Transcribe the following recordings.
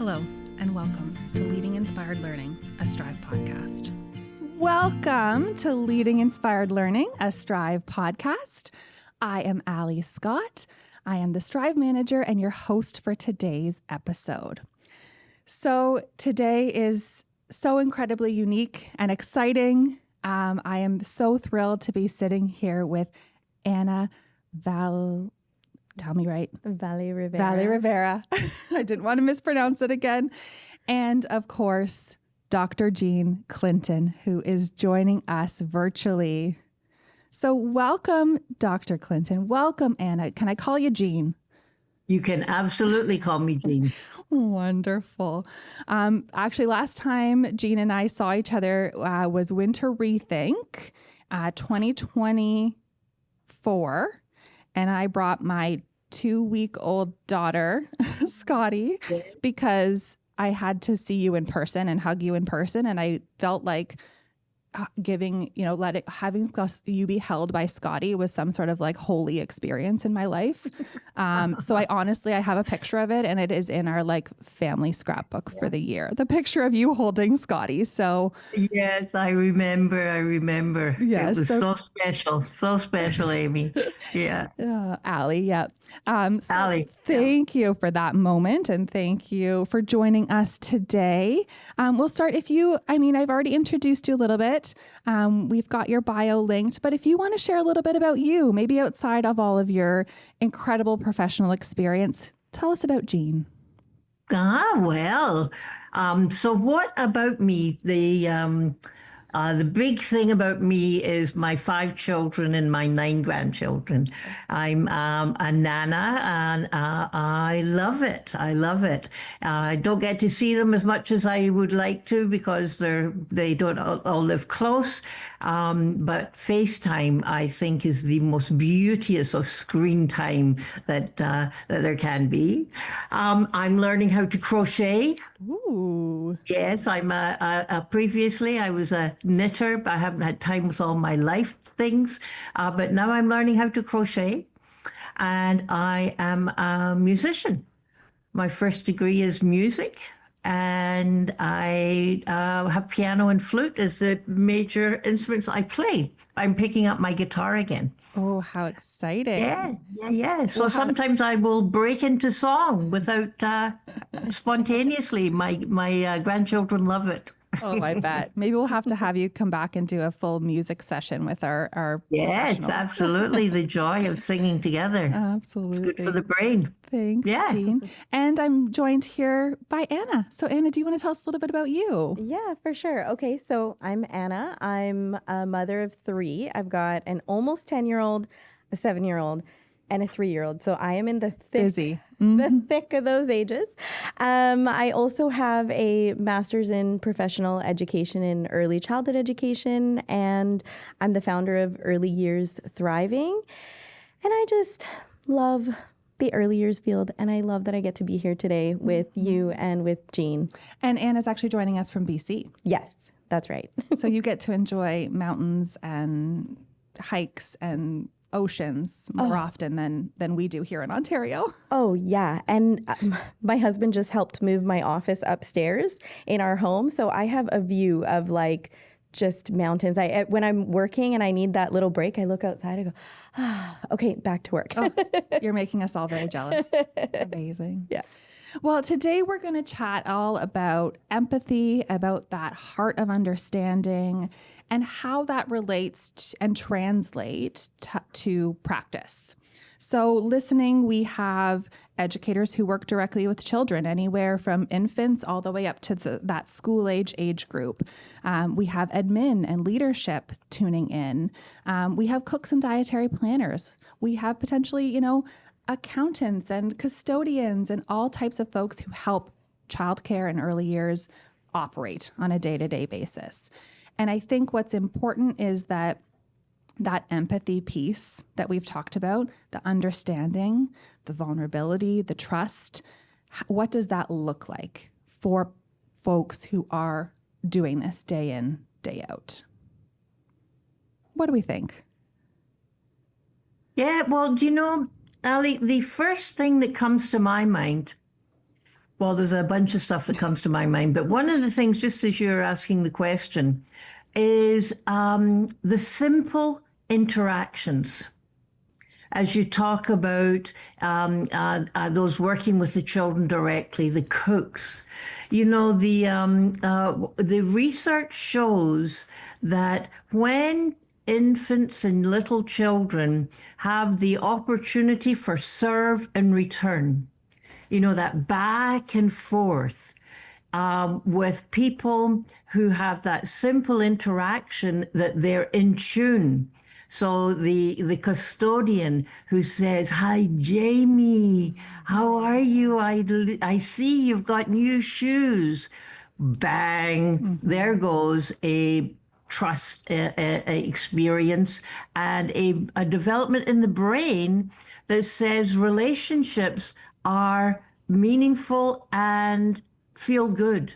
Hello, and welcome to Leading Inspired Learning, a Strive podcast. Welcome to Leading Inspired Learning, a Strive podcast. I am Allie Scott. I am the Strive manager and your host for today's episode. So today is so incredibly unique and exciting. I am so thrilled to be sitting here with Anna Valle Rivera. Valle Rivera. I didn't want to mispronounce it again. And of course, Dr. Jean Clinton, who is joining us virtually. So welcome, Dr. Clinton. Welcome, Anna. Can I call you Jean? You can absolutely call me Jean. Wonderful. Actually, last time Jean and I saw each other was Winter Rethink 2024. And I brought my 2-week-old daughter, Scotty, because I had to see you in person and hug you in person. And I felt like having you be held by Scotty was some sort of like holy experience in my life. So I have a picture of it, and it is in our like family scrapbook for the year. The picture of you holding Scotty. So yes, I remember. Yes, it was so special, Amy. Yeah, Allie. Yeah. Allie. Thank you for that moment, and thank you for joining us today. We'll start. I've already introduced you a little bit. We've got your bio linked, but if you want to share a little bit about you, maybe outside of all of your incredible professional experience, tell us about Jean. So what about me? The big thing about me is my 5 children and my 9 grandchildren. I'm a nana, and I love it. I don't get to see them as much as I would like to because they don't all live close. But FaceTime, I think, is the most beauteous of screen time that there can be. I'm learning how to crochet. Ooh. Yes, previously I was a knitter, but I haven't had time with all my life things. But now I'm learning how to crochet, and I am a musician. My first degree is music, and I have piano and flute as the major instruments I play. I'm picking up my guitar again. Oh, how exciting. Yeah. So sometimes I will break into song without spontaneously. My grandchildren love it. Oh, I bet. Maybe we'll have to have you come back and do a full music session with our Yes, absolutely. The joy of singing together. Absolutely. It's good for the brain. Thanks, Jean. And I'm joined here by Anna. So Anna, do you want to tell us a little bit about you? Yeah, for sure. Okay, so I'm Anna. I'm a mother of 3. I've got an almost 10-year-old, a 7-year-old, and a 3-year-old. So I am in the thick, the thick of those ages. I also have a master's in professional education in early childhood education, and I'm the founder of Early Years Thriving. And I just love the early years field, and I love that I get to be here today with you and with Jean. And Anna's actually joining us from BC. Yes, that's right. So you get to enjoy mountains and hikes and oceans more often than we do here in Ontario. Oh, yeah. And my husband just helped move my office upstairs in our home. So I have a view of like just mountains. When I'm working and I need that little break, I look outside, I go, okay, back to work. Oh, you're making us all very jealous. Amazing. Yeah. Well, today we're going to chat all about empathy, about that heart of understanding, and how that relates and translates to practice. So listening, we have educators who work directly with children, anywhere from infants all the way up to that school age group. We have admin and leadership tuning in. We have cooks and dietary planners. We have potentially, accountants and custodians and all types of folks who help childcare and early years operate on a day-to-day basis. And I think what's important is that empathy piece that we've talked about, the understanding, the vulnerability, the trust, what does that look like for folks who are doing this day in, day out? What do we think? Yeah, well, Allie, the first thing that comes to my mind Well, there's a bunch of stuff that comes to my mind, but one of the things, just as you're asking the question, is the simple interactions. As you talk about those working with the children directly, the cooks, you know, the research shows that when infants and little children have the opportunity for serve and return, you know, that back and forth with people who have that simple interaction, that they're in tune. So the custodian who says, "Hi, Jamie, how are you? I see you've got new shoes." Bang, there goes a trust experience and a development in the brain that says relationships are meaningful and feel good.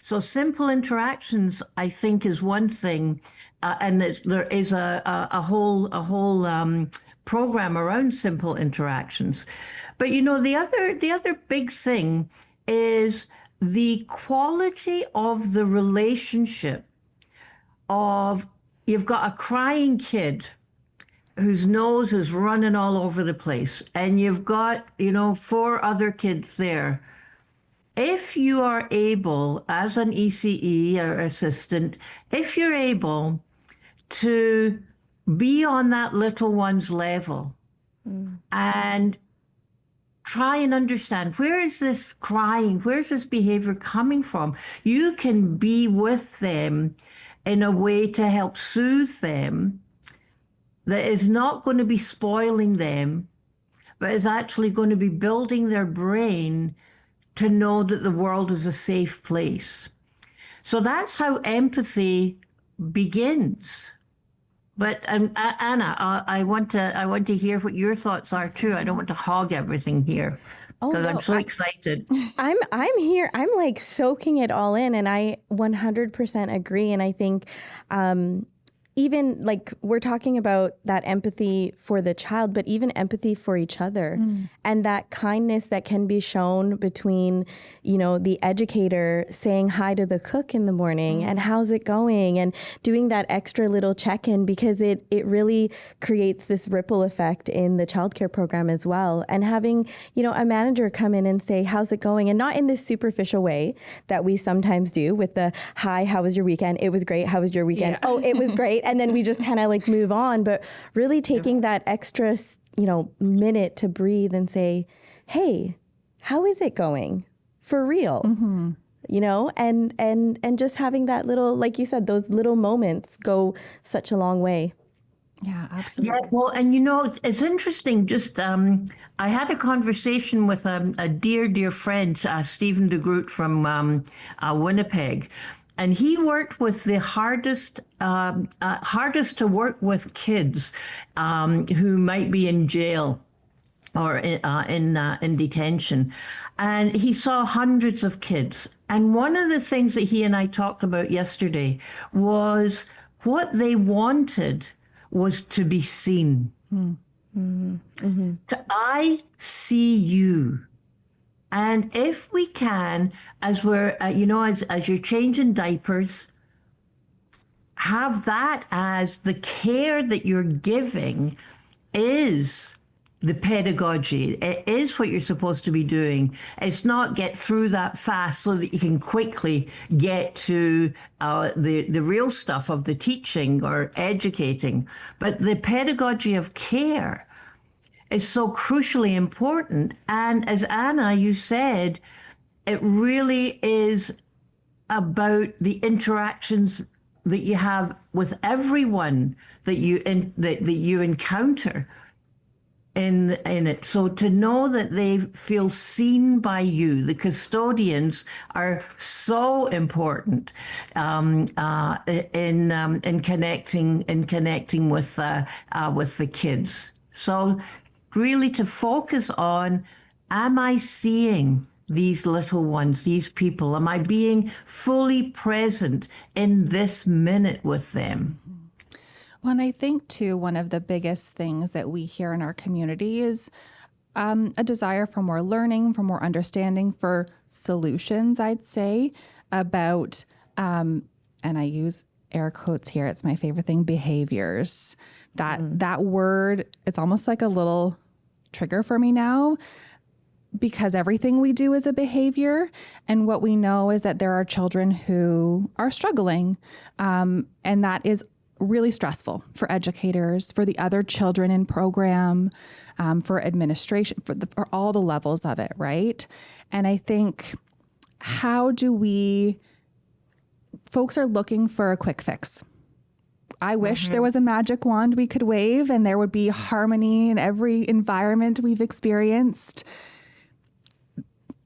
So simple interactions, I think, is one thing, and there is a whole program around simple interactions. But you know, the other big thing is the quality of the relationship. Of you've got a crying kid whose nose is running all over the place, and you've got, you know, 4 other kids there. If you are able, as an ECE or assistant, if you're able to be on that little one's level and try and understand, where is this crying, where's this behavior coming from? You can be with them in a way to help soothe them that is not going to be spoiling them, but is actually going to be building their brain to know that the world is a safe place. So that's how empathy begins. But Anna, I want to hear what your thoughts are too. I don't want to hog everything here because I'm so excited. I'm here. I'm like soaking it all in, and I 100% agree. And I think even like we're talking about that empathy for the child, but even empathy for each other and that kindness that can be shown between, you know, the educator saying hi to the cook in the morning and how's it going, and doing that extra little check-in, because it really creates this ripple effect in the childcare program as well. And having, you know, a manager come in and say, how's it going? And not in this superficial way that we sometimes do with the, hi, how was your weekend? It was great. How was your weekend? Yeah. Oh, it was great. And then we just kind of like move on, but really taking that extra, you know, minute to breathe and say, hey, how is it going for real? You know, and just having that little, like you said, those little moments go such a long way. Yeah, absolutely. Yeah, well, and you know, it's interesting. Just I had a conversation with a dear friend, Stephen DeGroot from Winnipeg. And he worked with the hardest to work with kids who might be in jail or in detention. And he saw hundreds of kids. And one of the things that he and I talked about yesterday was what they wanted was to be seen. I see you. And if we can, as we're, you know, as you're changing diapers, have that as the care that you're giving is the pedagogy. It is what you're supposed to be doing. It's not get through that fast so that you can quickly get to the real stuff of the teaching or educating, but the pedagogy of care is so crucially important. And as Anna, you said, it really is about the interactions that you have with everyone that you encounter in it. So to know that they feel seen by you, the custodians are so important in connecting with the kids. So really to focus on, am I seeing these little ones, these people? Am I being fully present in this minute with them? Well, and I think too, one of the biggest things that we hear in our community is a desire for more learning, for more understanding, for solutions, I'd say, about, and I use air quotes here, it's my favorite thing, behaviors. That word, it's almost like a little trigger for me now, because everything we do is a behavior. And what we know is that there are children who are struggling. And that is really stressful for educators, for the other children in program, for administration, for all the levels of it, right? And I think, folks are looking for a quick fix. I wish there was a magic wand we could wave and there would be harmony in every environment we've experienced,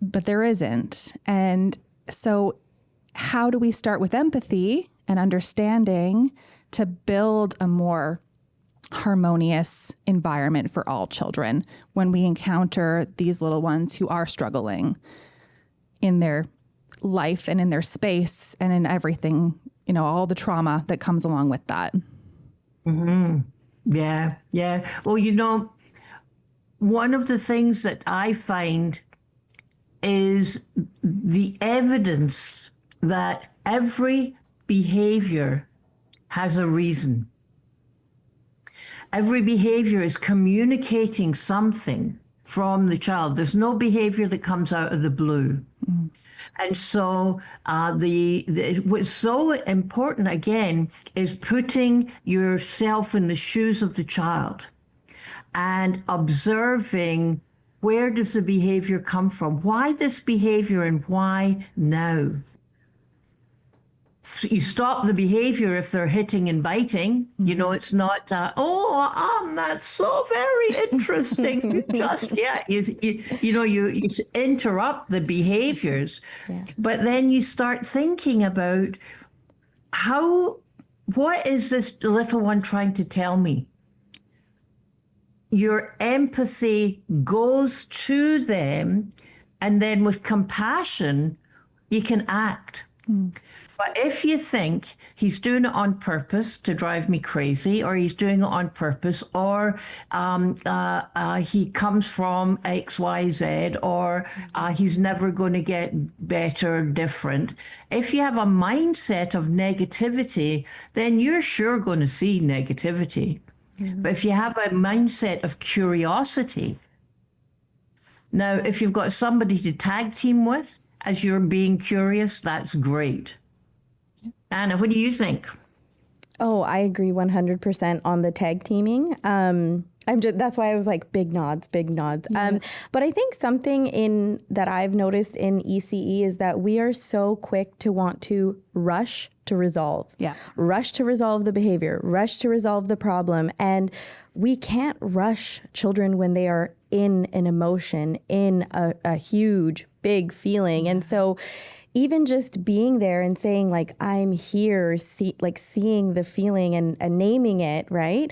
but there isn't. And so how do we start with empathy and understanding to build a more harmonious environment for all children when we encounter these little ones who are struggling in their life and in their space and in everything, all the trauma that comes along with that? Yeah. Well, one of the things that I find is the evidence that every behavior has a reason. Every behavior is communicating something from the child. There's no behavior that comes out of the blue. And so what's so important, again, is putting yourself in the shoes of the child and observing, where does the behavior come from? Why this behavior and why now? You stop the behavior if they're hitting and biting. It's not, that's so very interesting. You interrupt the behaviors, but then you start thinking about what is this little one trying to tell me? Your empathy goes to them, and then with compassion, you can act. But if you think he's doing it on purpose to drive me crazy, or he's doing it on purpose, or he comes from X, Y, Z, or he's never going to get better or different. If you have a mindset of negativity, then you're sure going to see negativity. But if you have a mindset of curiosity, now, if you've got somebody to tag team with as you're being curious, that's great. Anna, what do you think? Oh, I agree 100% on the tag teaming. That's why I was like, big nods. But I think something that I've noticed in ECE is that we are so quick to want to rush to resolve. Yeah. Rush to resolve the behavior, rush to resolve the problem. And we can't rush children when they are in an emotion, in a huge, big feeling. And so even just being there and saying, like, I'm here, seeing the feeling and naming it, right,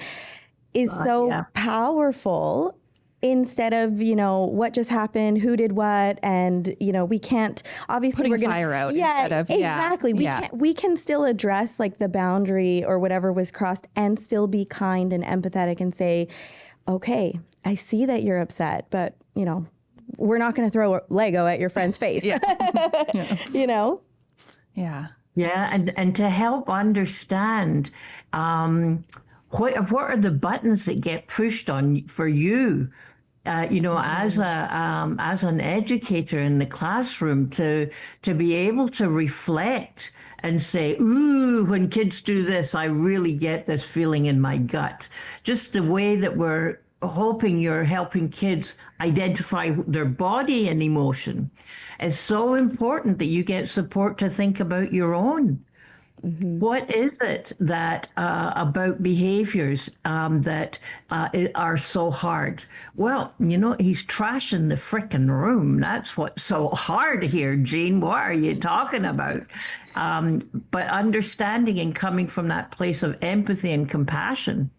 is so powerful, instead of, what just happened, who did what, and, we can't, obviously putting fire out instead of, exactly. We can still address like the boundary or whatever was crossed and still be kind and empathetic and say, okay, I see that you're upset, but, we're not going to throw a Lego at your friend's face. Yeah. Yeah. Yeah. And to help understand, what are the buttons that get pushed on for you, as an educator in the classroom, to be able to reflect and say, ooh, when kids do this, I really get this feeling in my gut. Just the way that we're hoping you're helping kids identify their body and emotion is so important, that you get support to think about your own. What is it that about behaviors that are so hard? Well, he's trashing the frickin' room. That's what's so hard here, Jean. What are you talking about? But understanding and coming from that place of empathy and compassion,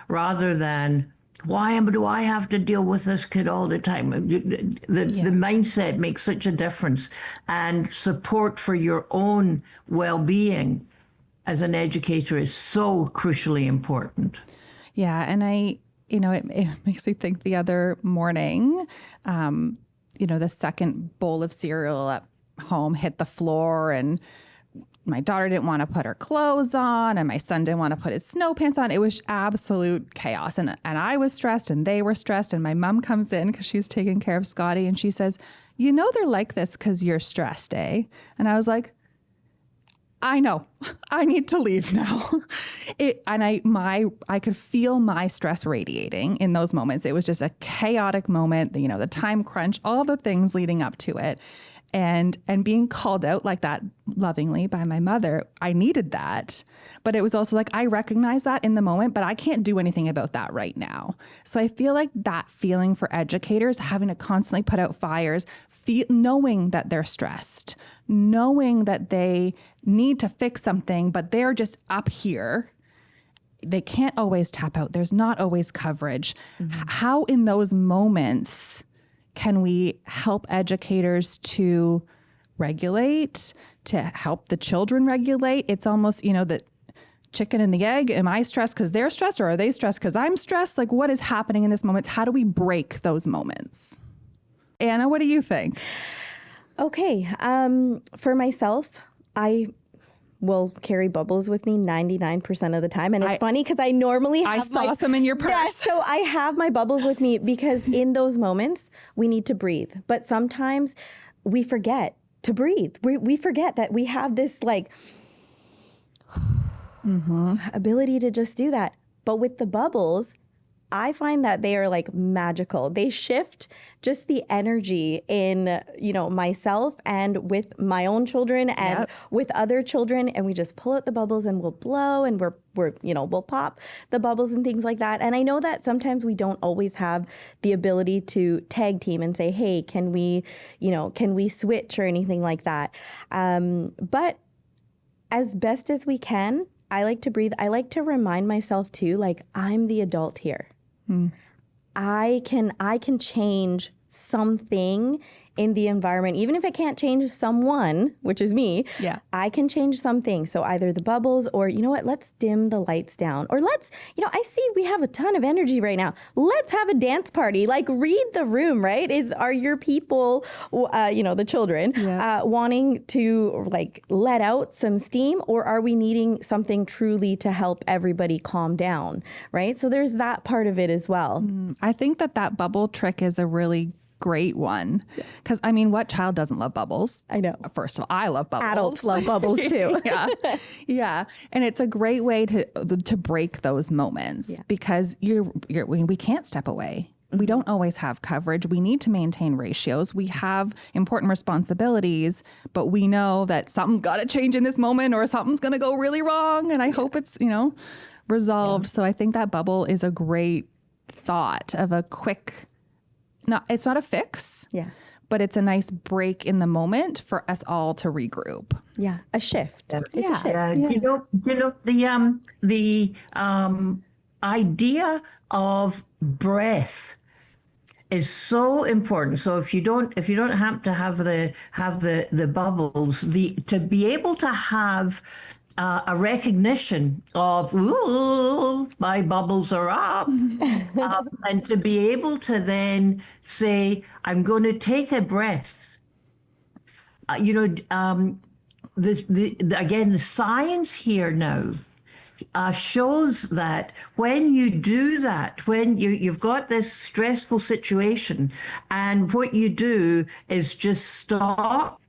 rather than, why do I have to deal with this kid all the time? The mindset makes such a difference, and support for your own well-being as an educator is so crucially important. Yeah. And it makes me think the other morning, the second bowl of cereal at home hit the floor, and my daughter didn't want to put her clothes on, and my son didn't want to put his snow pants on. It was absolute chaos. And I was stressed, and they were stressed. And my mom comes in because she's taking care of Scotty, and she says, they're like this because you're stressed, eh? And I was like, I know, I need to leave now. I could feel my stress radiating in those moments. It was just a chaotic moment, the time crunch, all the things leading up to it. And being called out like that lovingly by my mother, I needed that. But it was also like, I recognize that in the moment, but I can't do anything about that right now. So I feel like that feeling for educators, having to constantly put out fires, knowing that they're stressed, knowing that they need to fix something, but they're just up here. They can't always tap out. There's not always coverage. Mm-hmm. How in those moments can we help educators to regulate, to help the children regulate? It's almost, the chicken and the egg. Am I stressed because they're stressed, or are they stressed because I'm stressed? Like, what is happening in this moment? How do we break those moments? Anna, what do you think? Okay. For myself, I will carry bubbles with me 99% of the time. And it's funny because I normally have saw some in your purse. Yeah, so I have my bubbles with me because in those moments, we need to breathe. But sometimes we forget to breathe. We forget that we have this ability to just do that. But with the bubbles, I find that they are magical. They shift just the energy in, myself and with my own children and with other children. And we just pull out the bubbles and we'll blow, and we'll pop the bubbles and things like that. And I know that sometimes we don't always have the ability to tag team and say, hey, can we switch or anything like that? But as best as we can, I like to breathe. I like to remind myself too, I'm the adult here. I can change something in the environment, even if I can't change someone, which is me. Yeah, I can change something. So either the bubbles, or let's dim the lights down, or let's, I see we have a ton of energy right now. Let's have a dance party. Read the room, right? Are your people, the children, wanting to let out some steam, or are we needing something truly to help everybody calm down, right? So there's that part of it as well. I think that bubble trick is a really great one, because what child doesn't love bubbles? I know. First of all, I love bubbles. Adults love bubbles too. yeah, and it's a great way to break those moments, because we can't step away. We don't always have coverage. We need to maintain ratios. We have important responsibilities, but we know that something's got to change in this moment, or something's going to go really wrong. And I hope it's resolved. So I think that bubble is a great thought of a quick. It's not a fix, but it's a nice break in the moment for us all to regroup. Yeah, a shift. It's a shift. The idea of breath is so important. So if you don't have to have the bubbles, to be able to have a recognition of, ooh, my bubbles are up, and to be able to then say, I'm going to take a breath. Again, the science here now shows that when you do that, when you've got this stressful situation, and what you do is just stop,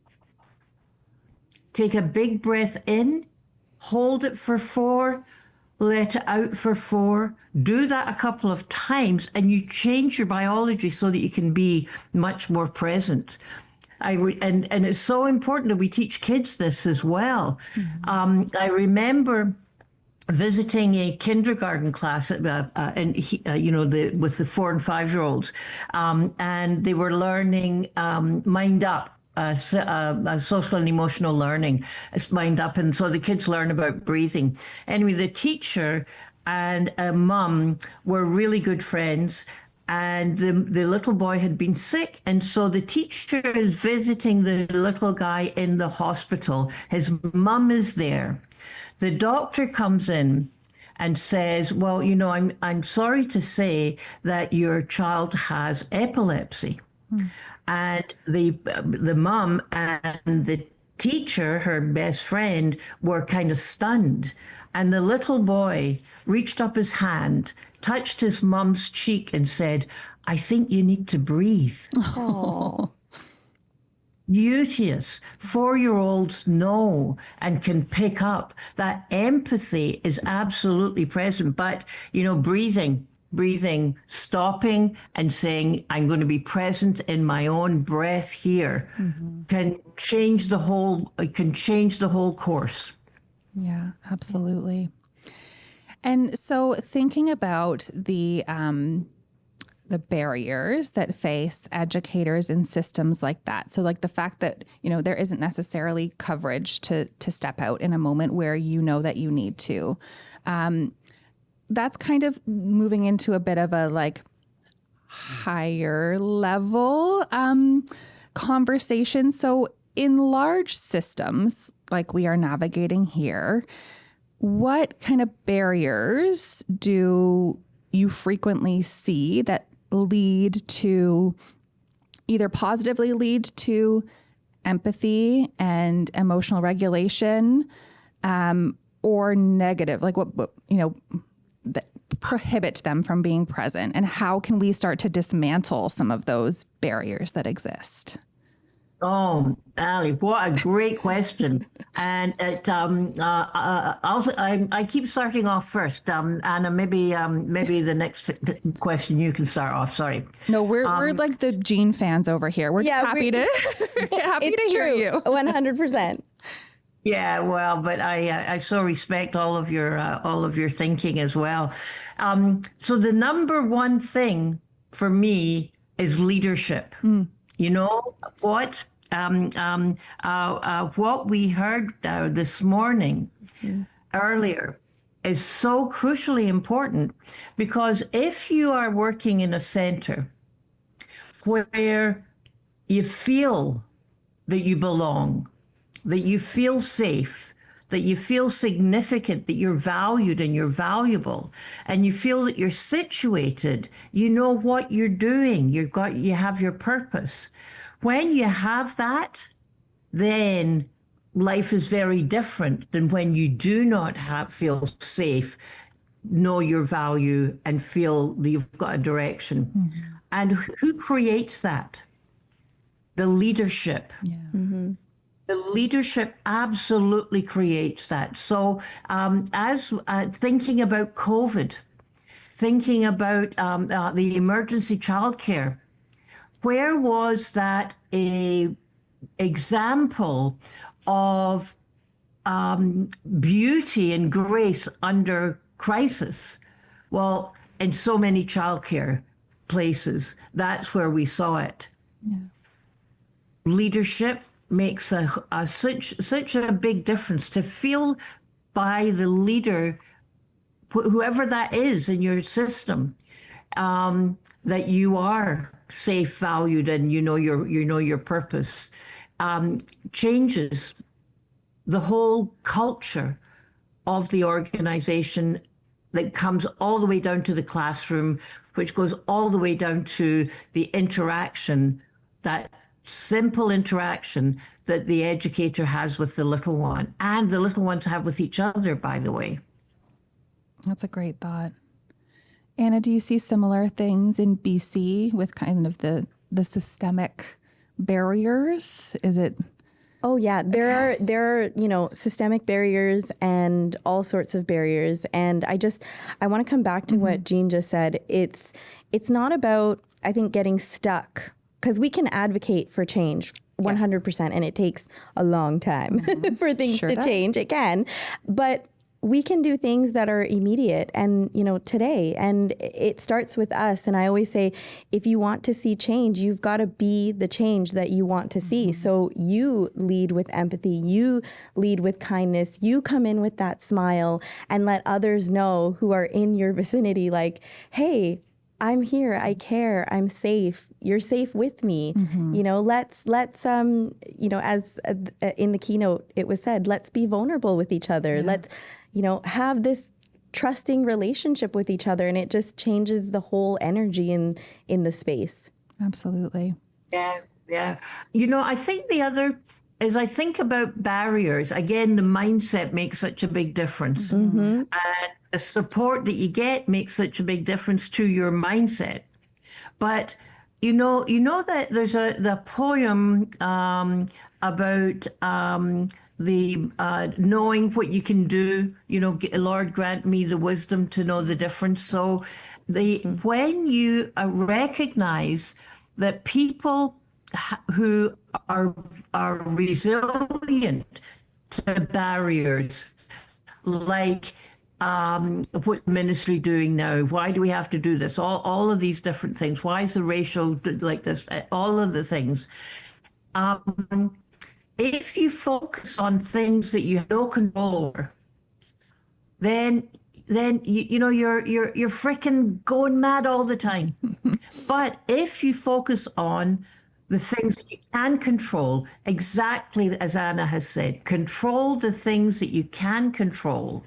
take a big breath in, hold it for 4, let it out for 4. Do that a couple of times, and you change your biology so that you can be much more present. And it's so important that we teach kids this as well. Mm-hmm. I remember visiting a kindergarten class, with the 4 and 5-year-olds, and they were learning Mind Up. Social and emotional learning. It's Mind Up. And so the kids learn about breathing. Anyway, the teacher and a mum were really good friends. And the little boy had been sick. And so the teacher is visiting the little guy in the hospital. His mum is there. The doctor comes in and says, well, I'm sorry to say that your child has epilepsy. And the mom and the teacher, her best friend, were kind of stunned. And the little boy reached up his hand, touched his mom's cheek and said, I think you need to breathe. Oh. Beauteous. 4-year-olds know and can pick up that empathy is absolutely present. But, breathing, stopping and saying, I'm going to be present in my own breath here can change the whole course. Yeah, absolutely. And so thinking about the barriers that face educators in systems like that. So like the fact that, there isn't necessarily coverage to step out in a moment where that you need to. That's kind of moving into a bit of a like higher level conversation. So in large systems like we are navigating here, what kind of barriers do you frequently see that lead to either positively lead to empathy and emotional regulation, or negative, like what that prohibit them from being present? And how can we start to dismantle some of those barriers that exist? Oh, Ali, what a great question. And it, also, I keep starting off first. Anna, maybe the next question you can start off. Sorry. No, we're like the Jean fans over here. We're just happy to hear you. 100%. Yeah, well, but I so respect all of your thinking as well. So the number one thing for me is leadership. You know what? What we heard this morning earlier is so crucially important, because if you are working in a center where you feel that you belong, that you feel safe, that you feel significant, that you're valued and you're valuable, and you feel that you're situated, you know what you're doing, you have your purpose. When you have that, then life is very different than when you do not feel safe, know your value, and feel that you've got a direction. And who creates that? The leadership. Yeah. The leadership absolutely creates that. So as thinking about COVID, thinking about the emergency childcare, where was that a example of beauty and grace under crisis? Well, in so many childcare places, that's where we saw it. Yeah. Leadership makes such a big difference, to feel by the leader, whoever that is in your system, that you are safe, valued, and you know your purpose, changes the whole culture of the organization, that comes all the way down to the classroom, which goes all the way down to the interaction, that simple interaction that the educator has with the little one, and the little ones have with each other, by the way. That's a great thought. Anna, do you see similar things in BC with kind of the systemic barriers? Is it? Oh yeah, there are systemic barriers and all sorts of barriers. And I want to come back to what Jean just said. It's not about, I think, getting stuck, because we can advocate for change 100%, and it takes a long time for things to change. It can, but we can do things that are immediate and, today. And it starts with us. And I always say, if you want to see change, you've got to be the change that you want to see. So you lead with empathy. You lead with kindness. You come in with that smile and let others know who are in your vicinity, like, hey, I'm here. I care. I'm safe. You're safe with me. Let's as in the keynote, it was said, let's be vulnerable with each other. Yeah. Let's, have this trusting relationship with each other, and it just changes the whole energy in the space. Absolutely. Yeah. I think the other, as I think about barriers, again, the mindset makes such a big difference. And the support that you get makes such a big difference to your mindset. But you know that there's the poem about the knowing what you can do. Lord, grant me the wisdom to know the difference. So when you recognize that people who are resilient to barriers, like what ministry doing now? Why do we have to do this? All of these different things. Why is the ratio like this? All of the things. If you focus on things that you have no control over, then you're freaking going mad all the time. But if you focus on the things that you can control, exactly as Anna has said, control the things that you can control.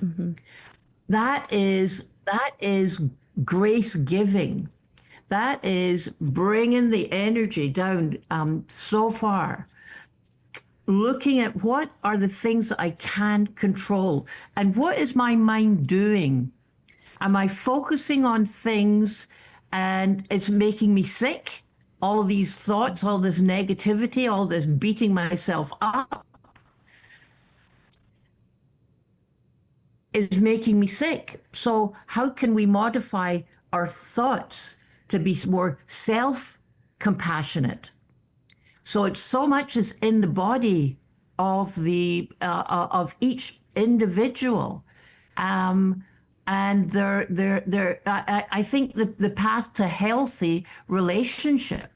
That is grace giving. That is bringing the energy down so far. Looking at what are the things that I can control, and what is my mind doing? Am I focusing on things and it's making me sick? All these thoughts, all this negativity, all this beating myself up is making me sick. So how can we modify our thoughts to be more self-compassionate? So it's so much is in the body of the of each individual, and I think the path to healthy relationship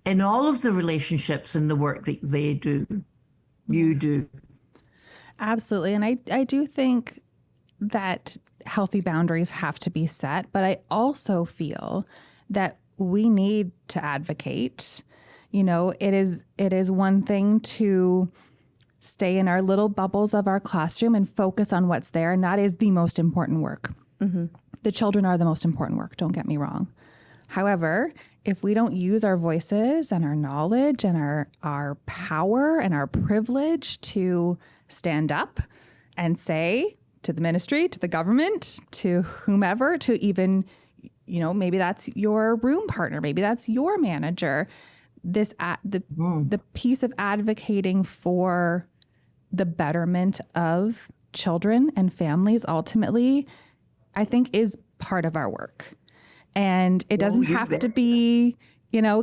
in all of the relationships and the work that they do, you do. Absolutely. And I do think that healthy boundaries have to be set, but I also feel that we need to advocate. It is one thing to stay in our little bubbles of our classroom and focus on what's there. And that is the most important work. The children are the most important work. Don't get me wrong. However, if we don't use our voices and our knowledge and our power and our privilege to stand up and say to the ministry, to the government, to whomever, to even, maybe that's your room partner, maybe that's your manager, the piece of advocating for the betterment of children and families ultimately, I think is part of our work. And it doesn't have to be,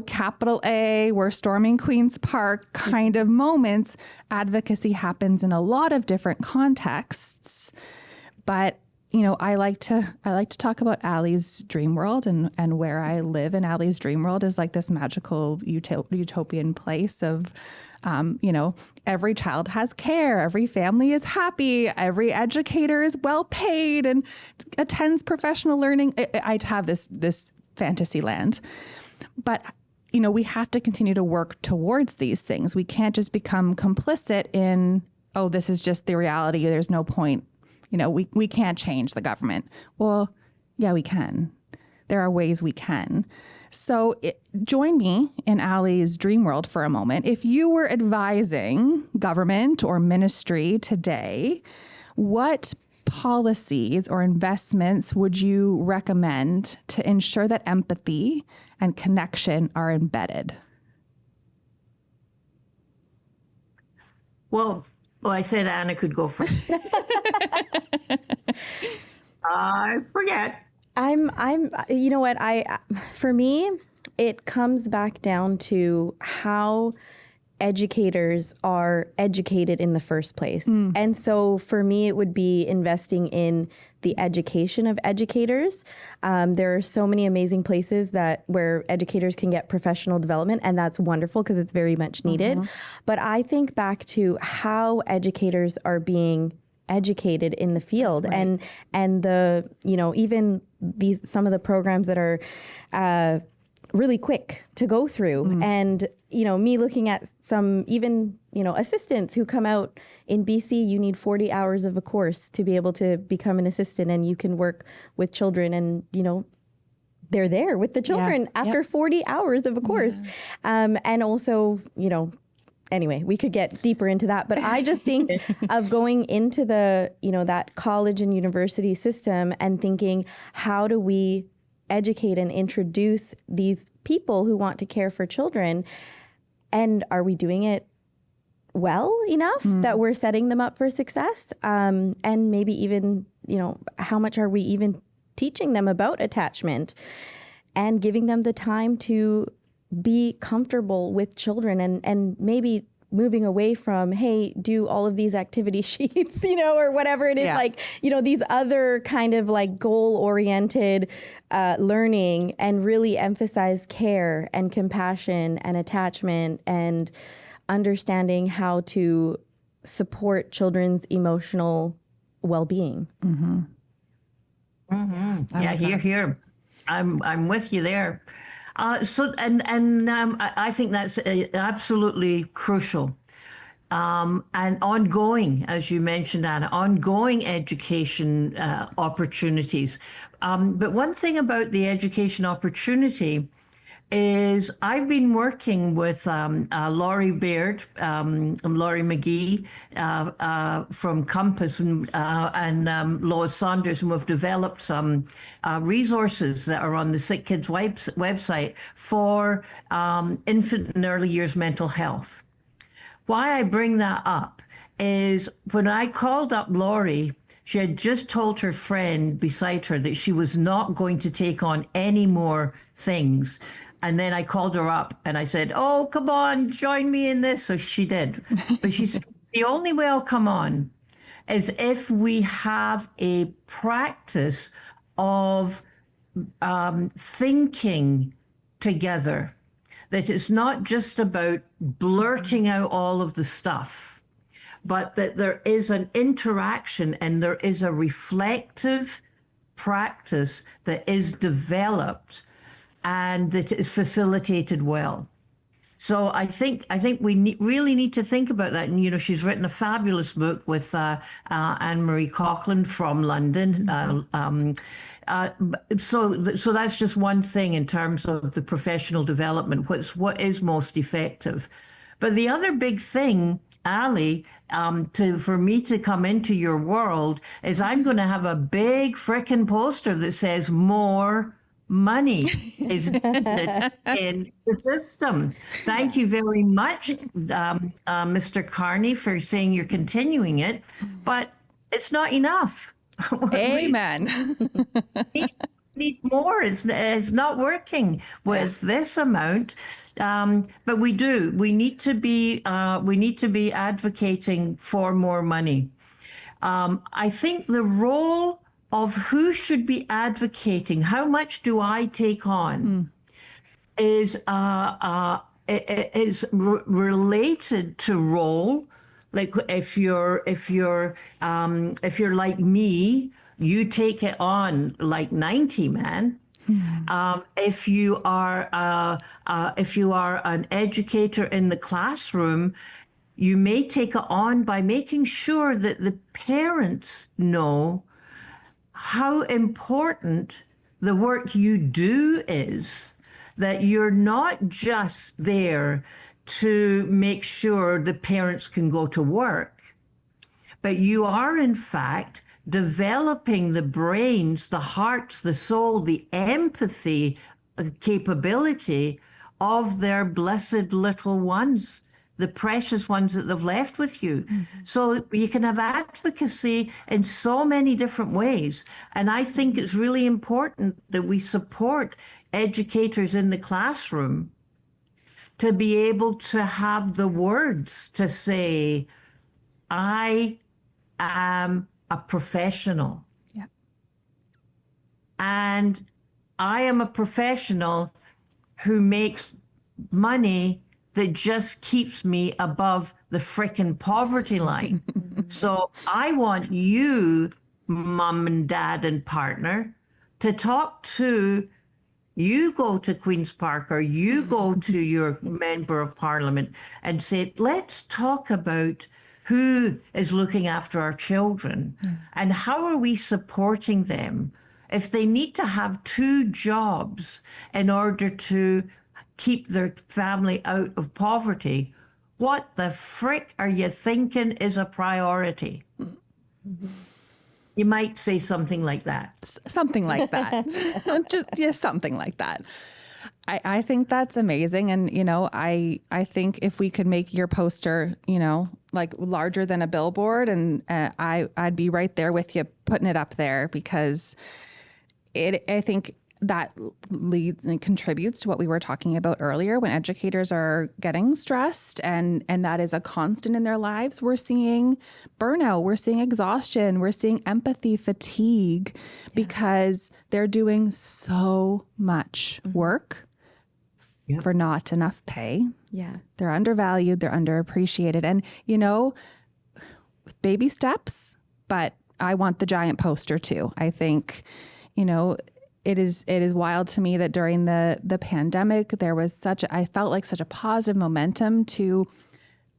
capital A, we're storming Queen's Park kind of moments. Advocacy happens in a lot of different contexts. But, I like to talk about Allie's dream world, and where I live in Allie's dream world is like this magical utopian place of, every child has care, every family is happy, every educator is well paid and attends professional learning. I'd have this fantasy land. But, we have to continue to work towards these things. We can't just become complicit in, oh, this is just the reality. There's no point. We can't change the government. Well, yeah, we can. There are ways we can. So join me in Allie's dream world for a moment. If you were advising government or ministry today, what policies or investments would you recommend to ensure that empathy and connection are embedded? Well, I said Anna could go first. I forget. You know what? For me, it comes back down to how educators are educated in the first place. And so for me, it would be investing in the education of educators. There are so many amazing places where educators can get professional development, and that's wonderful because it's very much needed. But I think back to how educators are being educated in the field, right. and the even some of the programs that are really quick to go through. And, me looking at some even, assistants who come out in BC, you need 40 hours of a course to be able to become an assistant, and you can work with children and, they're there with the children after 40 hours of a course. And also, anyway, we could get deeper into that, but I just think of going into the, that college and university system and thinking, how do we educate and introduce these people who want to care for children? And are we doing it well enough that we're setting them up for success? And maybe even, how much are we even teaching them about attachment and giving them the time to be comfortable with children, and maybe moving away from, hey, do all of these activity sheets, or whatever it is, these other kind of like goal-oriented learning, and really emphasize care and compassion and attachment and understanding how to support children's emotional well-being. Yeah, here. I'm with you there. I think that's absolutely crucial. And ongoing, as you mentioned, Anna, ongoing education opportunities. But one thing about the education opportunity is I've been working with Laurie Baird, Laurie McGee from Compass, and Lois Saunders, who have developed some resources that are on the Sick Kids website for infant and early years mental health. Why I bring that up is when I called up Laurie, she had just told her friend beside her that she was not going to take on any more things. And then I called her up and I said, oh, come on, join me in this. So she did. But she said, the only way I'll come on is if we have a practice of thinking together, that it's not just about blurting out all of the stuff, but that there is an interaction and there is a reflective practice that is developed and that is facilitated well. So I think we really need to think about that. And, she's written a fabulous book with Anne-Marie Coughlin from London. So that's just one thing in terms of the professional development, what is most effective. But the other big thing, Ali, for me to come into your world is I'm going to have a big frickin' poster that says more money is needed in the system. Thank you very much, Mr. Carney, for saying you're continuing it, but it's not enough. Amen. we need more. It's not working with this amount, but we do. We need to be advocating for more money. I think the role of who should be advocating, how much do I take on, is related to role. Like if you're like me, you take it on like 90, man. If you are an educator in the classroom, you may take it on by making sure that the parents know how important the work you do is, that you're not just there to make sure the parents can go to work, but you are in fact developing the brains, the hearts, the soul, the empathy capability of their blessed little ones, the precious ones that they've left with you. So you can have advocacy in so many different ways. And I think it's really important that we support educators in the classroom to be able to have the words to say, I am a professional. Yeah. And I am a professional who makes money that just keeps me above the frickin' poverty line. So I want you, mom and dad and partner, to talk to You go to Queen's Park or you go to your member of parliament and say, let's talk about who is looking after our children and how are we supporting them. If they need to have 2 jobs in order to keep their family out of poverty, what the frick are you thinking is a priority? You might say something like that. Something like that. Something like that. I think that's amazing. And, I think if we could make your poster, like larger than a billboard, and I'd be right there with you putting it up there, because I think that leads and contributes to what we were talking about earlier. When educators are getting stressed and that is a constant in their lives, we're seeing burnout, we're seeing exhaustion, we're seeing empathy fatigue, because they're doing so much work for not enough pay. Yeah. They're undervalued, they're underappreciated. And, baby steps, but I want the giant poster too. I think, it is wild to me that during the pandemic, there was I felt like such a positive momentum to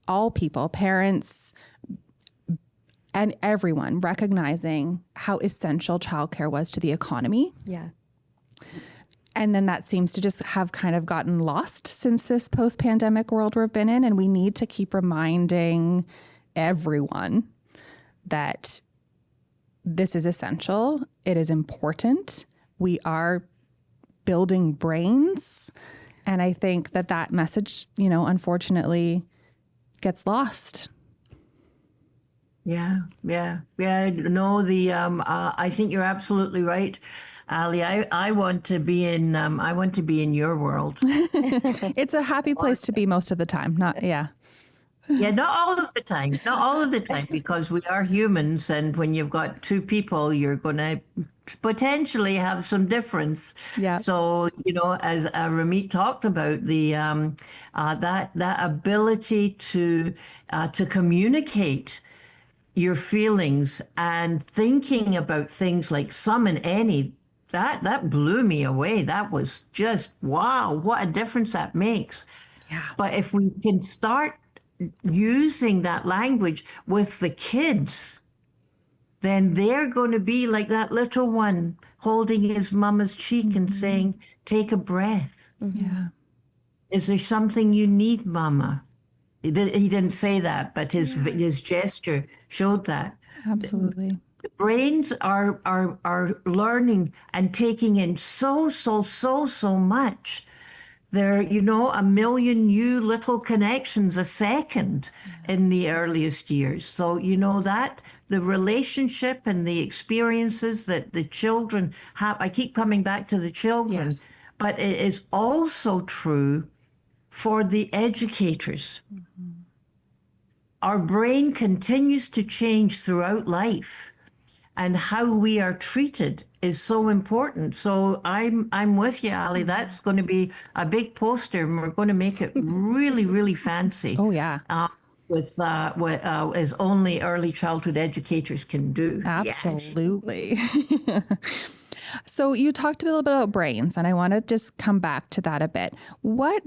all people, parents, and everyone recognizing how essential childcare was to the economy. Yeah. And then that seems to just have kind of gotten lost since this post-pandemic world we've been in. And we need to keep reminding everyone that this is essential. It is important. We are building brains. And I think that message, unfortunately gets lost. Yeah. No, I think you're absolutely right, Ali. I want to be in your world. It's a happy place to be most of the time. Yeah, not all of the time. Not all of the time, because we are humans, and when you've got 2 people, you're going to potentially have some difference. Yeah. So, as Ramit talked about, the that ability to communicate your feelings and thinking about things like some and any, that blew me away. That was just, wow, what a difference that makes. Yeah. But if we can start using that language with the kids, then they're going to be like that little one holding his mama's cheek and saying, take a breath. Yeah. Is there something you need, mama? He didn't say that, but his gesture showed that. Absolutely. The brains are learning and taking in so much. There, a million new little connections a second in the earliest years. So, that the relationship and the experiences that the children have, I keep coming back to the children, but it is also true for the educators. Mm-hmm. Our brain continues to change throughout life, and how we are treated is so important. So I'm with you, Ali. That's going to be a big poster, and we're going to make it really, really fancy. Oh, yeah. With as only early childhood educators can do. Absolutely. Yes. So you talked a little bit about brains, and I want to just come back to that a bit. What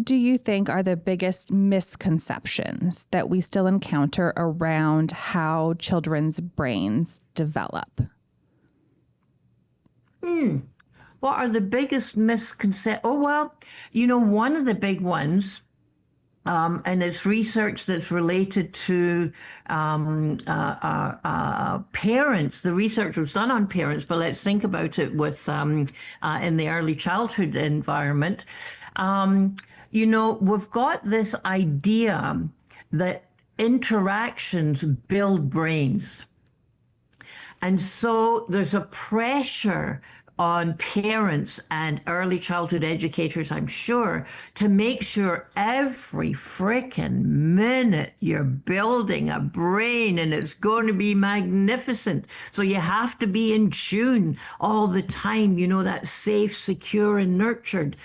do you think are the biggest misconceptions that we still encounter around how children's brains develop? What are the biggest misconceptions? Oh, well, one of the big ones, and it's research that's related to parents. The research was done on parents, but let's think about it with in the early childhood environment. We've got this idea that interactions build brains. And so there's a pressure on parents and early childhood educators, I'm sure, to make sure every frickin' minute you're building a brain and it's going to be magnificent. So you have to be in tune all the time, that safe, secure, and nurtured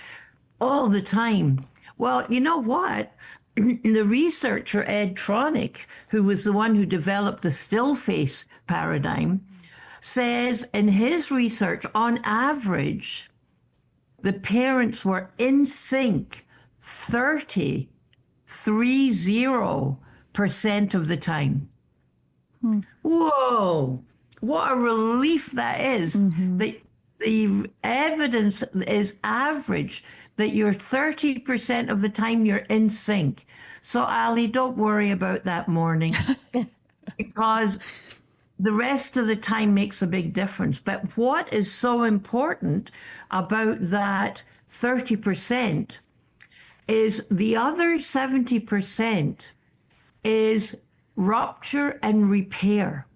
all the time. Well, you know what? The researcher, Ed Tronick, who was the one who developed the still face paradigm, says in his research, on average, the parents were in sync 30% of the time. Whoa, what a relief that is. The evidence is average that you're 30% of the time you're in sync. So Ali, don't worry about that morning because the rest of the time makes a big difference. But what is so important about that 30% is the other 70% is rupture and repair.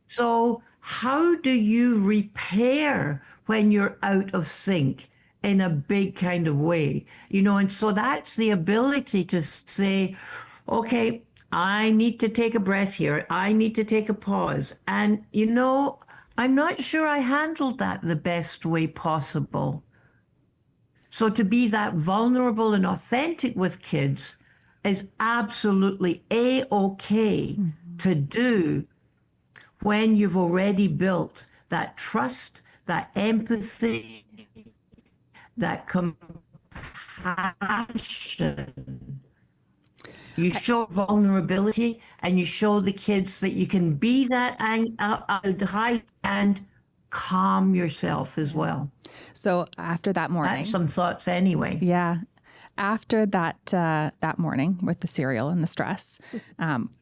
So how do you repair when you're out of sync in a big kind of way? And so that's the ability to say, okay, I need to take a breath here. I need to take a pause. And, I'm not sure I handled that the best way possible. So to be that vulnerable and authentic with kids is absolutely A-okay to do when you've already built that trust, that empathy, that compassion. You show vulnerability and you show the kids that you can be that high and calm yourself as well. So after that morning, That's some thoughts anyway. yeah. After that morning with the cereal and the stress,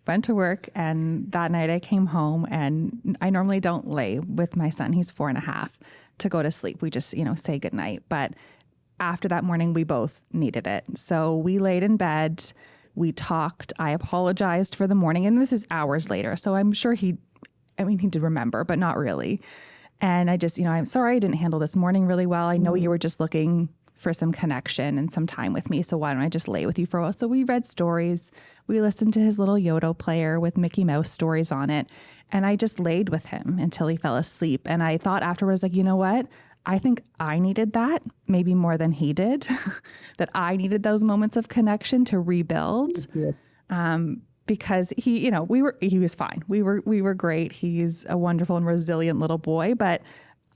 went to work, and that night I came home, and I normally don't lay with my son. He's 4.5 to go to sleep. We just, say goodnight. But after that morning, we both needed it. So we laid in bed, we talked, I apologized for the morning, and this is hours later. So I'm sure he did remember, but not really. And I just, I'm sorry I didn't handle this morning really well. I know you were just looking for some connection and some time with me. So why don't I just lay with you for a while? So we read stories. We listened to his little Yodo player with Mickey Mouse stories on it. And I just laid with him until he fell asleep. And I thought afterwards, you know what? I think I needed that maybe more than he did, that I needed those moments of connection to rebuild. Because he was fine. We were great. He's a wonderful and resilient little boy, but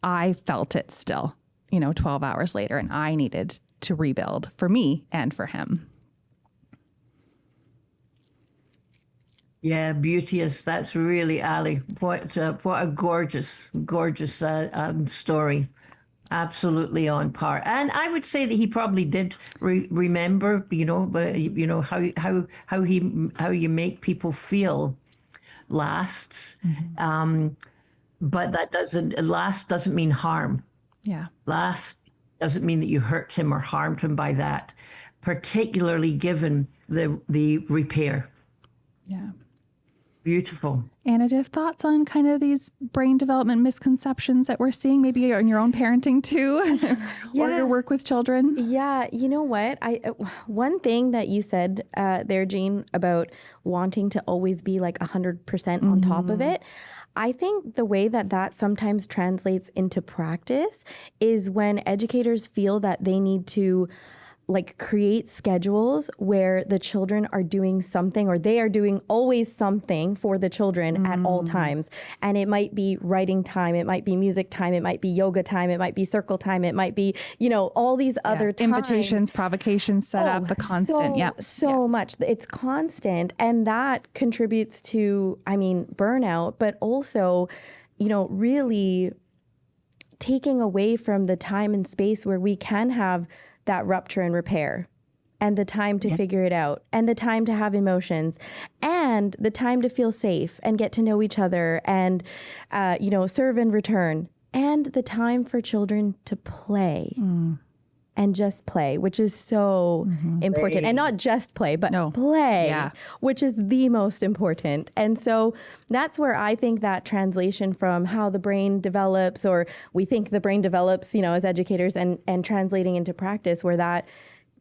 I felt it still, 12 hours later, and I needed to rebuild for me and for him. Yeah, beauteous. That's really, Ali. What a gorgeous story. Absolutely on par. And I would say that he probably did remember, how you make people feel lasts. But that doesn't mean harm. Yeah. Last doesn't mean that you hurt him or harmed him by that, particularly given the repair. Yeah. Beautiful. Anna, do you have thoughts on kind of these brain development misconceptions that we're seeing, maybe in your own parenting too, or your work with children? Yeah, you know what? One thing that you said there, Jean, about wanting to always be like 100% on top of it, I think the way that sometimes translates into practice is when educators feel that they need to create schedules where the children are doing something, or they are doing always something for the children at all times. And it might be writing time, it might be music time, it might be yoga time, it might be circle time, it might be, all these other times. Invitations, provocations, set up, the constant. So much. It's constant. And that contributes to, burnout, but also, really taking away from the time and space where we can have that rupture and repair, and the time to figure it out, and the time to have emotions, and the time to feel safe and get to know each other, and serve and return, and the time for children to play and just play, which is so important. And not just play, but play, which is the most important. And so that's where I think that translation from how the brain develops, or we think the brain develops, as educators, and translating into practice, where that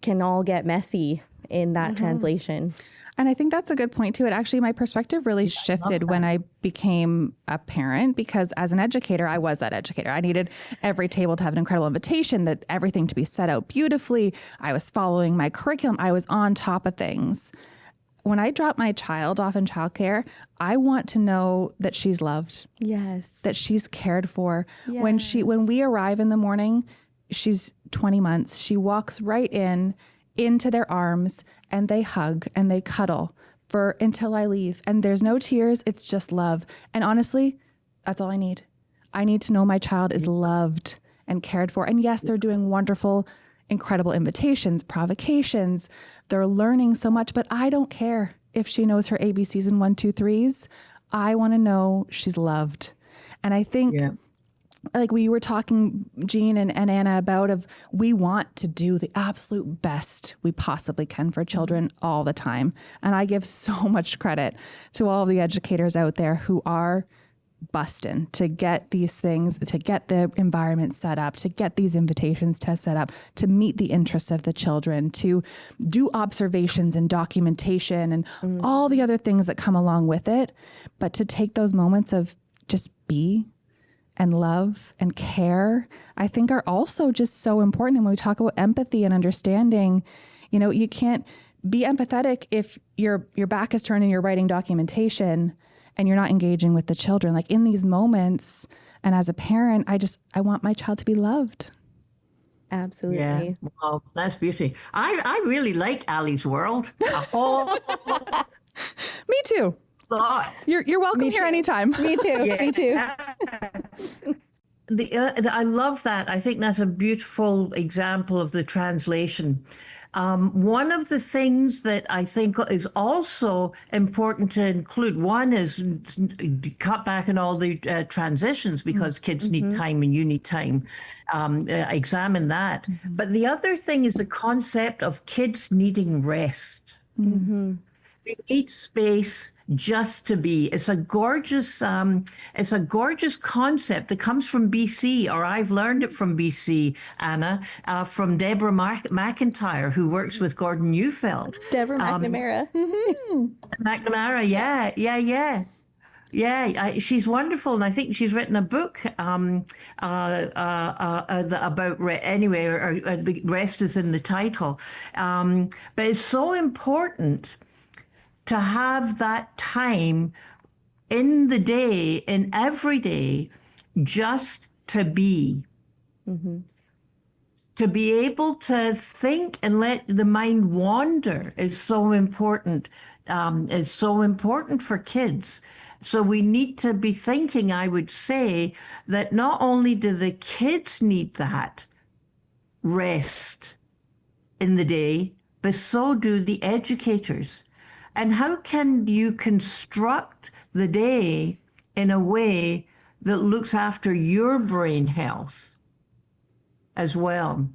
can all get messy in that translation. And I think that's a good point too. Actually, my perspective really shifted when I became a parent, because as an educator, I was that educator. I needed every table to have an incredible invitation, that everything to be set out beautifully. I was following my curriculum. I was on top of things. When I drop my child off in childcare, I want to know that she's loved. Yes. That she's cared for. Yeah. When we arrive in the morning, she's 20 months. She walks right into their arms and they hug and they cuddle for until I leave. And there's no tears. It's just love. And honestly, that's all I need. I need to know my child is loved and cared for. And yes, they're doing wonderful, incredible invitations, provocations. They're learning so much, but I don't care if she knows her ABCs and 1, 2, 3s. I want to know she's loved. And I think like we were talking, Jean and Anna, about we want to do the absolute best we possibly can for children all the time. And I give so much credit to all of the educators out there who are busting to get these things, to get the environment set up, to get these invitations tests set up, to meet the interests of the children, to do observations and documentation and all the other things that come along with it. But to take those moments of just be and love and care, I think are also just so important. And when we talk about empathy and understanding, you know, you can't be empathetic if your back is turned and you're writing documentation and you're not engaging with the children. Like in these moments, and as a parent, I want my child to be loved. Absolutely. Yeah. Wow, that's beauty. I really like Ali's World. A whole Me too. lot. You're welcome here anytime. Me too. Yeah. Me too. I love that. I think that's a beautiful example of the translation. One of the things that I think is also important to include, one is cut back on all the transitions because kids need time and you need time. Examine that. But the other thing is the concept of kids needing rest. They need space just to be. It's a gorgeous concept that comes from BC, or I've learned it from BC, Anna, from Deborah McIntyre, who works with Gordon Neufeld. Deborah McNamara. McNamara, yeah. She's wonderful, and I think she's written a book about anyway. The rest is in the title, but it's so important to have that time in the day, in every day, just to be. To be able to think and let the mind wander is so important. Is so important for kids. So we need to be thinking, I would say, that not only do the kids need that rest in the day, but so do the educators. And how can you construct the day in a way that looks after your brain health as well?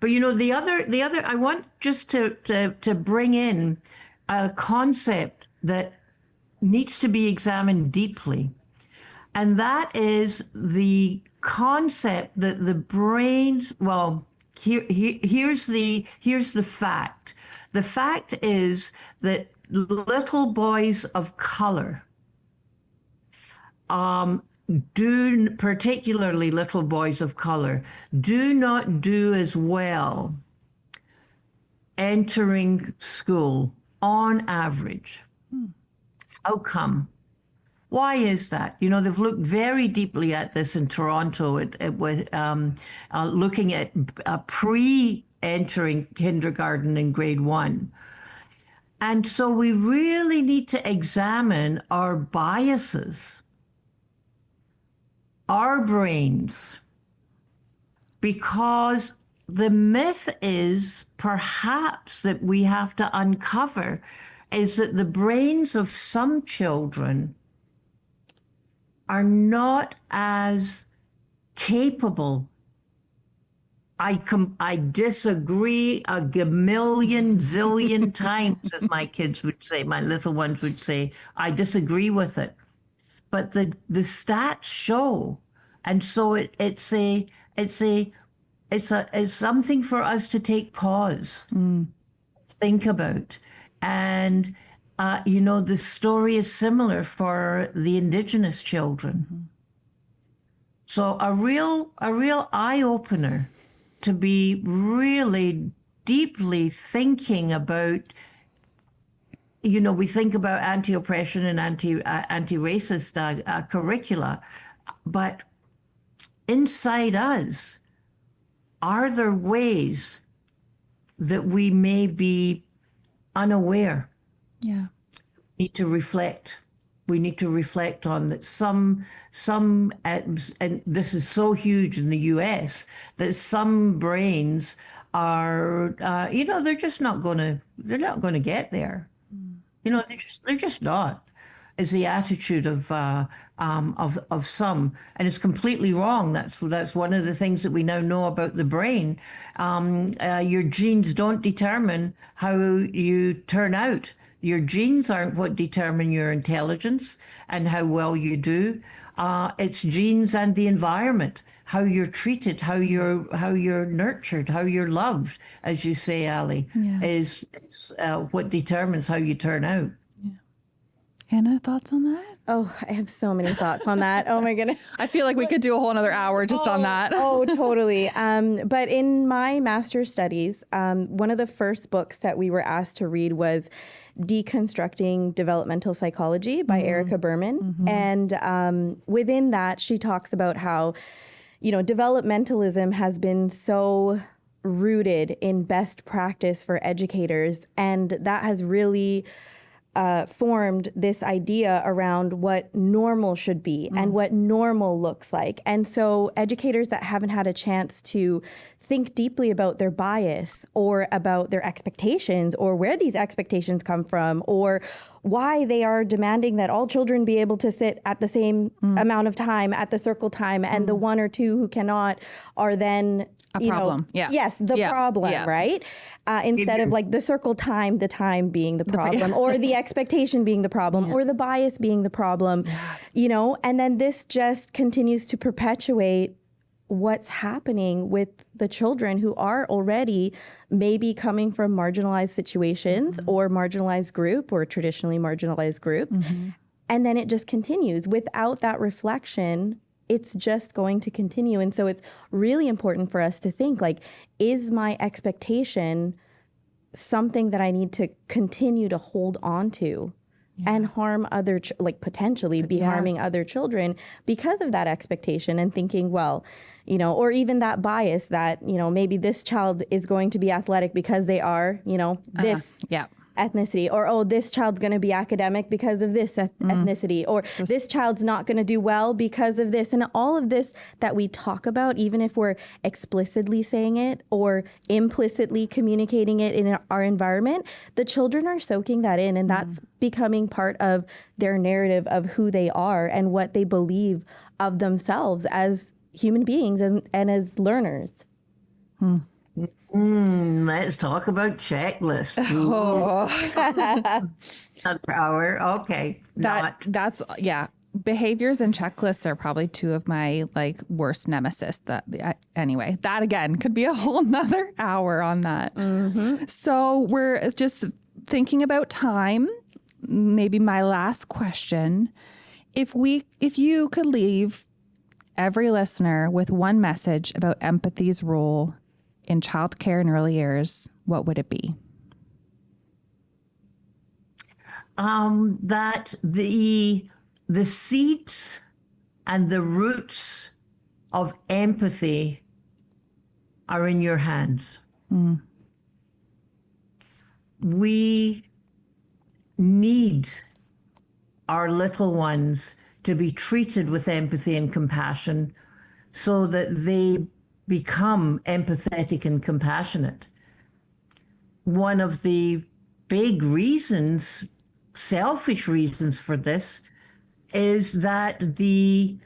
But you know, the other, I want just to bring in a concept that needs to be examined deeply, and that is the concept that the brain's, well, here's the fact. The fact is that little boys of color, particularly little boys of color, do not do as well entering school on average. How come? Why is that? You know, they've looked very deeply at this in Toronto with looking at pre-entering kindergarten in grade 1. And so we really need to examine our biases, our brains, because the myth is perhaps that we have to uncover is that the brains of some children are not as capable. I disagree a gamillion zillion times, as my kids would say, my little ones would say. I disagree with it, but the stats show, and so it's something for us to take pause, think about, and. You know, the story is similar for the Indigenous children. So a real eye-opener to be really deeply thinking about, you know, we think about anti-oppression and anti-racist curricula, but inside us, are there ways that we may be unaware? Yeah. Need to reflect. We need to reflect on that and this is so huge in the US, that some brains are, they're just not going to get there. They're just not. Is the attitude of some, and it's completely wrong. That's one of the things that we now know about the brain. Your genes don't determine how you turn out. Your genes aren't what determine your intelligence and how well you do. It's genes and the environment, how you're treated, how you're nurtured, how you're loved, as you say, Ali, is what determines how you turn out. Anna, thoughts on that? Oh, I have so many thoughts on that. Oh my goodness. I feel like we could do a whole other hour just on that. Oh, totally. But in my master's studies, one of the first books that we were asked to read was Deconstructing Developmental Psychology by Erica Berman. And within that, she talks about how, developmentalism has been so rooted in best practice for educators. And that has really formed this idea around what normal should be and what normal looks like. And so educators that haven't had a chance to think deeply about their bias or about their expectations or where these expectations come from or why they are demanding that all children be able to sit at the same amount of time at the circle time and the one or two who cannot are then a problem. Problem, right? Instead of like the circle time, the time being the problem or the expectation being the problem or the bias being the problem, and then this just continues to perpetuate what's happening with the children who are already maybe coming from marginalized situations or marginalized group or traditionally marginalized groups. And then it just continues without that reflection. It's just going to continue. And so it's really important for us to think like, is my expectation something that I need to continue to hold on to and harm other, potentially be harming other children because of that expectation and thinking, well, or even that bias that, maybe this child is going to be athletic because they are, this ethnicity, or, this child's going to be academic because of this ethnicity, or this child's not going to do well because of this. And all of this that we talk about, even if we're explicitly saying it or implicitly communicating it in our environment, the children are soaking that in, and that's becoming part of their narrative of who they are and what they believe of themselves as human beings and as learners. Let's talk about checklists. Another hour. Okay. That's behaviors and checklists are probably two of my worst nemesis. Anyway, that again could be a whole nother hour on that. So we're just thinking about time. Maybe my last question. If you could leave every listener with one message about empathy's role in childcare and early years, what would it be? That the seeds and the roots of empathy are in your hands. We need our little ones to be treated with empathy and compassion so that they become empathetic and compassionate. One of the big reasons, selfish reasons for this, is that in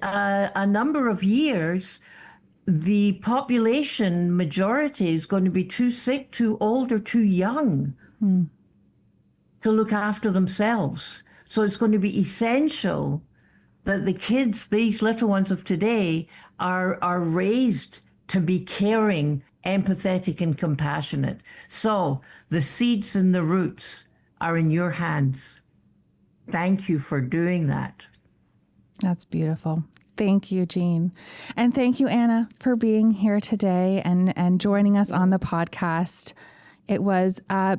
a number of years, the population majority is going to be too sick, too old, or too young to look after themselves. So it's going to be essential that the kids, these little ones of today, are raised to be caring, empathetic, and compassionate. So the seeds and the roots are in your hands. Thank you for doing that. That's beautiful. Thank you, Jean. And thank you, Anna, for being here today and joining us on the podcast. It was, I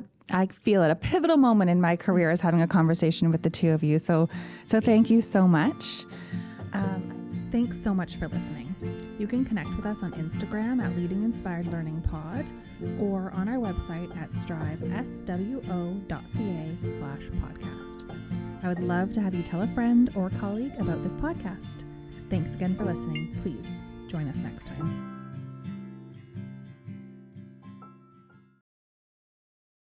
feel it, a pivotal moment in my career is having a conversation with the two of you. So thank you so much. Thanks so much for listening. You can connect with us on Instagram at Leading Inspired Learning Pod or on our website at strive.swo.ca/podcast. I would love to have you tell a friend or colleague about this podcast. Thanks again for listening. Please join us next time.